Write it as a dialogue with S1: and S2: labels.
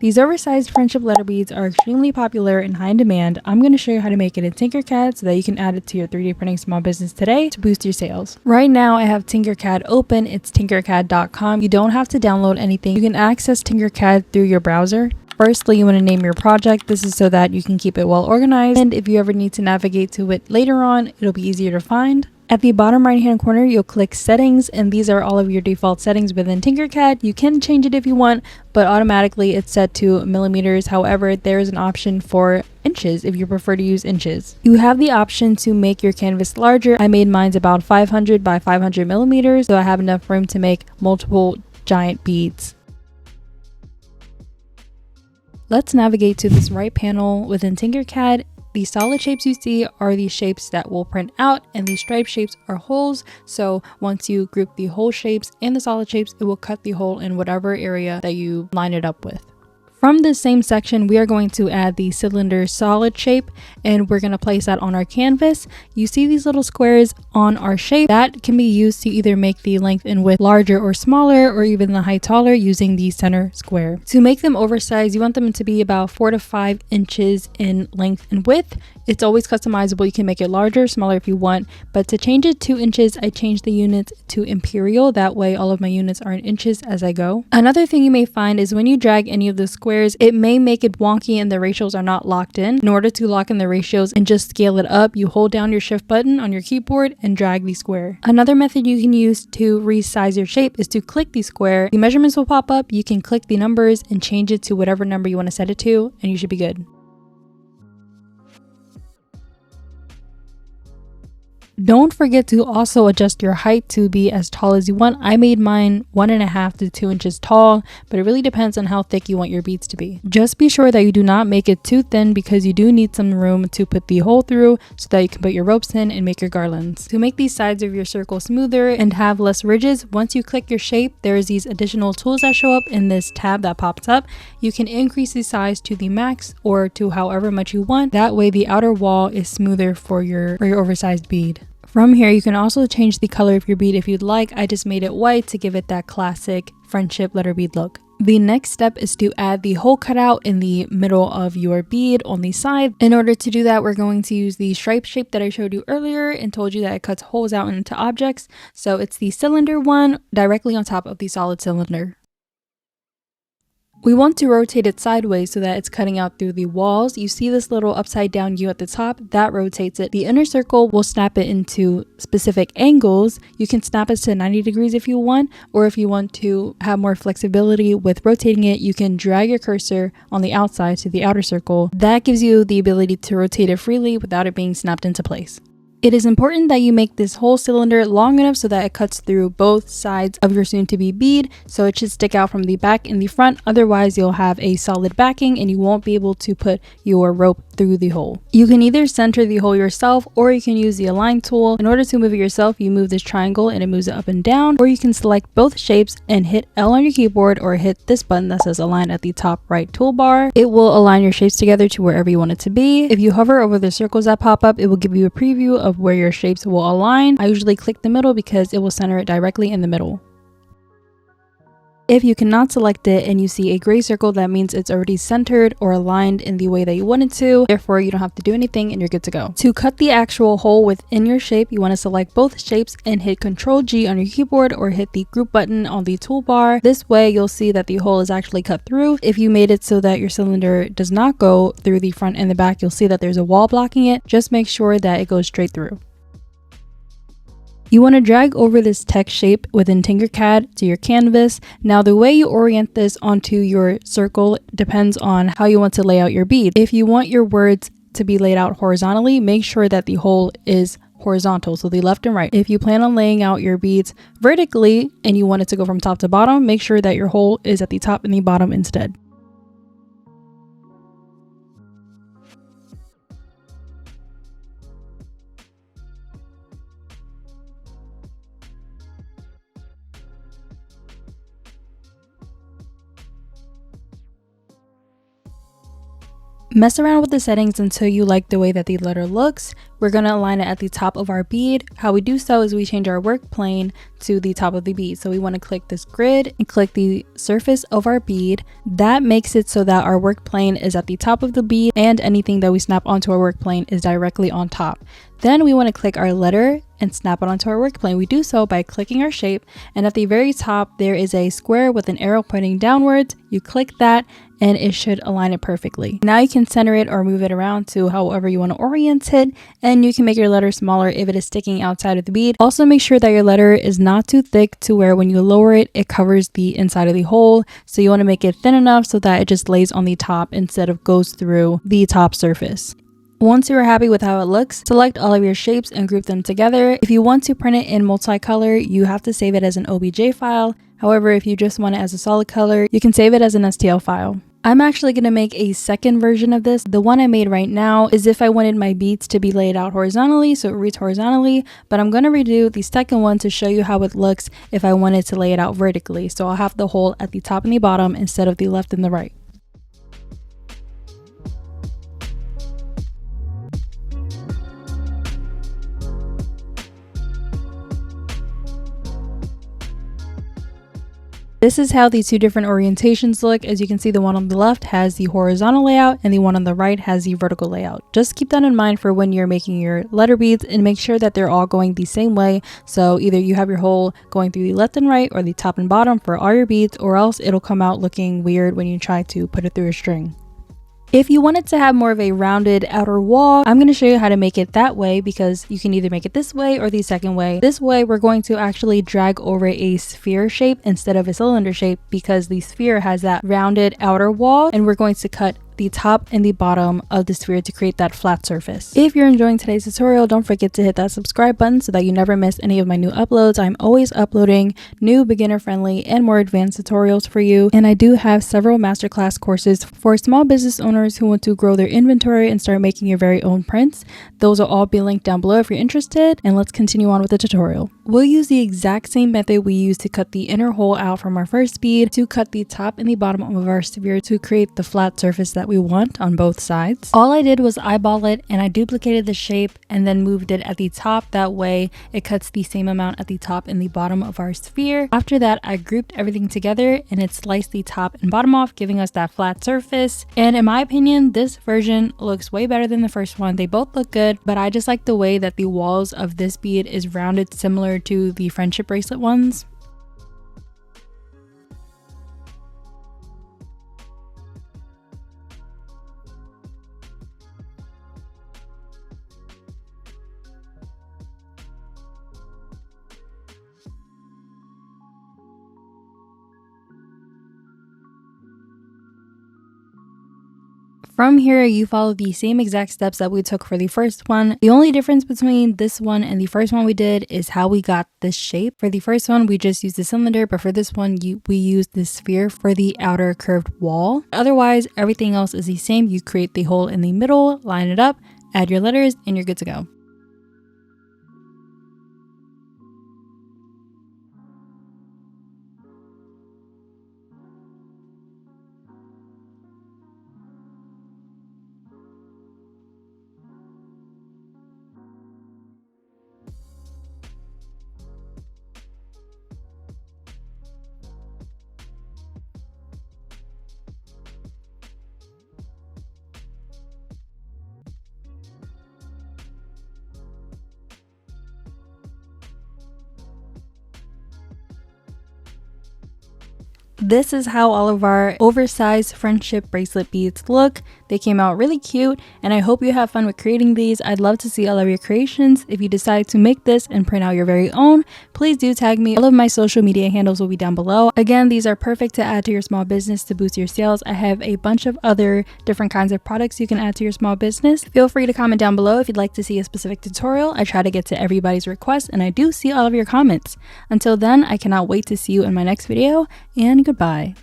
S1: These oversized friendship letter beads are extremely popular and high in demand. I'm going to show you how to make it in TinkerCAD so that you can add it to your 3D printing small business today to boost your sales. Right now I have TinkerCAD open. It's tinkercad.com. You don't have to download anything. You can access TinkerCAD through your browser. Firstly, you want to name your project. This is so that you can keep it well organized, and if you ever need to navigate to it later on, it'll be easier to find. At the bottom right hand corner, you'll click settings, and these are all of your default settings within TinkerCAD. You can change it if you want, but automatically it's set to millimeters. However, there is an option for inches if you prefer to use inches. You have the option to make your canvas larger. I made mine about 500 by 500 millimeters, so I have enough room to make multiple giant beads. Let's navigate to this right panel within TinkerCAD. The solid shapes you see are the shapes that will print out, and the striped shapes are holes. So once you group the hole shapes and the solid shapes, it will cut the hole in whatever area that you line it up with. From this same section, we are going to add the cylinder solid shape, and we're going to place that on our canvas. You see these little squares on our shape that can be used to either make the length and width larger or smaller, or even the height taller using the center square. To make them oversized, you want them to be about 4 to 5 inches in length and width. It's always customizable. You can make it larger, smaller if you want, but to change it 2 inches, I changed the units to imperial. That way all of my units are in inches as I go. Another thing you may find is when you drag any of the squares, it may make it wonky and the ratios are not locked in. In order to lock in the ratios and just scale it up, you hold down your shift button on your keyboard and drag the square. Another method you can use to resize your shape is to click the square. The measurements will pop up. You can click the numbers and change it to whatever number you want to set it to, and you should be good. Don't forget to also adjust your height to be as tall as you want. I made mine 1.5 to 2 inches tall, but it really depends on how thick you want your beads to be. Just be sure that you do not make it too thin, because you do need some room to put the hole through so that you can put your ropes in and make your garlands. To make these sides of your circle smoother and have less ridges, once you click your shape, there's these additional tools that show up in this tab that pops up. You can increase the size to the max or to however much you want. That way the outer wall is smoother for your oversized bead. From here, you can also change the color of your bead if you'd like. I just made it white to give it that classic friendship letter bead look. The next step is to add the hole cutout in the middle of your bead on the side. In order to do that, we're going to use the stripe shape that I showed you earlier and told you that it cuts holes out into objects. So it's the cylinder one directly on top of the solid cylinder. We want to rotate it sideways so that it's cutting out through the walls. You see this little upside down U at the top, that rotates it. The inner circle will snap it into specific angles. You can snap it to 90 degrees if you want, or if you want to have more flexibility with rotating it, you can drag your cursor on the outside to the outer circle. That gives you the ability to rotate it freely without it being snapped into place. It is important that you make this whole cylinder long enough so that it cuts through both sides of your soon-to-be bead, so it should stick out from the back and the front. Otherwise, you'll have a solid backing and you won't be able to put your rope through the hole. You can either center the hole yourself, or you can use the align tool. In order to move it yourself, you move this triangle and it moves it up and down, or you can select both shapes and hit L on your keyboard, or hit this button that says align at the top right toolbar. It will align your shapes together to wherever you want it to be. If you hover over the circles that pop up, it will give you a preview of where your shapes will align. I usually click the middle because it will center it directly in the middle. If you cannot select it and you see a gray circle, that means it's already centered or aligned in the way that you want it to. Therefore, you don't have to do anything and you're good to go. To cut the actual hole within your shape, you want to select both shapes and hit Ctrl G on your keyboard, or hit the group button on the toolbar. This way, you'll see that the hole is actually cut through. If you made it so that your cylinder does not go through the front and the back, you'll see that there's a wall blocking it. Just make sure that it goes straight through. You want to drag over this text shape within TinkerCAD to your canvas. Now, the way you orient this onto your circle depends on how you want to lay out your bead. If you want your words to be laid out horizontally, make sure that the hole is horizontal, so the left and right. If you plan on laying out your beads vertically and you want it to go from top to bottom, make sure that your hole is at the top and the bottom instead. Mess around with the settings until you like the way that the letter looks. We're going to align it at the top of our bead. How we do so is we change our work plane to the top of the bead. So we want to click this grid and click the surface of our bead. That makes it so that our work plane is at the top of the bead and anything that we snap onto our work plane is directly on top. Then we want to click our letter and snap it onto our work plane. We do so by clicking our shape, and at the very top there is a square with an arrow pointing downwards. You click that and it should align it perfectly. Now you can center it or move it around to however you want to orient it, and you can make your letter smaller if it is sticking outside of the bead. Also make sure that your letter is not too thick to where when you lower it, it covers the inside of the hole. So you want to make it thin enough so that it just lays on the top instead of goes through the top surface. Once you are happy with how it looks, select all of your shapes and group them together. If you want to print it in multicolor, you have to save it as an OBJ file. However, if you just want it as a solid color, you can save it as an STL file. I'm actually going to make a second version of this. The one I made right now is if I wanted my beads to be laid out horizontally, so it reads horizontally, but I'm going to redo the second one to show you how it looks if I wanted to lay it out vertically. So I'll have the hole at the top and the bottom instead of the left and the right. This is how the two different orientations look. As you can see, the one on the left has the horizontal layout and the one on the right has the vertical layout. Just keep that in mind for when you're making your letter beads and make sure that they're all going the same way. So either you have your hole going through the left and right or the top and bottom for all your beads, or else it'll come out looking weird when you try to put it through a string. If you wanted to have more of a rounded outer wall, I'm going to show you how to make it that way, because you can either make it this way or the second way. This way, we're going to actually drag over a sphere shape instead of a cylinder shape, because the sphere has that rounded outer wall, and we're going to cut the top and the bottom of the sphere to create that flat surface. If you're enjoying today's tutorial, don't forget to hit that subscribe button so that you never miss any of my new uploads. I'm always uploading new beginner friendly and more advanced tutorials for you, and I do have several masterclass courses for small business owners who want to grow their inventory and start making your very own prints. Those will all be linked down below if you're interested, and let's continue on with the tutorial. We'll use the exact same method we used to cut the inner hole out from our first bead to cut the top and the bottom of our sphere to create the flat surface that we want on both sides. All I did was eyeball it, and I duplicated the shape and then moved it at the top. That way it cuts the same amount at the top and the bottom of our sphere. After that, I grouped everything together and it sliced the top and bottom off, giving us that flat surface. And in my opinion, this version looks way better than the first one. They both look good, but I just like the way that the walls of this bead is rounded, similar to the friendship bracelet ones. From here, you follow the same exact steps that we took for the first one. The only difference between this one and the first one we did is how we got this shape. For the first one, we just used the cylinder, but for this one, we used the sphere for the outer curved wall. Otherwise, everything else is the same. You create the hole in the middle, line it up, add your letters, and you're good to go. This is how all of our oversized friendship bracelet beads look. They came out really cute, and I hope you have fun with creating these. I'd love to see all of your creations. If you decide to make this and print out your very own, please do tag me. All of my social media handles will be down below. Again, these are perfect to add to your small business to boost your sales. I have a bunch of other different kinds of products you can add to your small business. Feel free to comment down below if you'd like to see a specific tutorial. I try to get to everybody's request, and I do see all of your comments. Until then, I cannot wait to see you in my next video, and goodbye.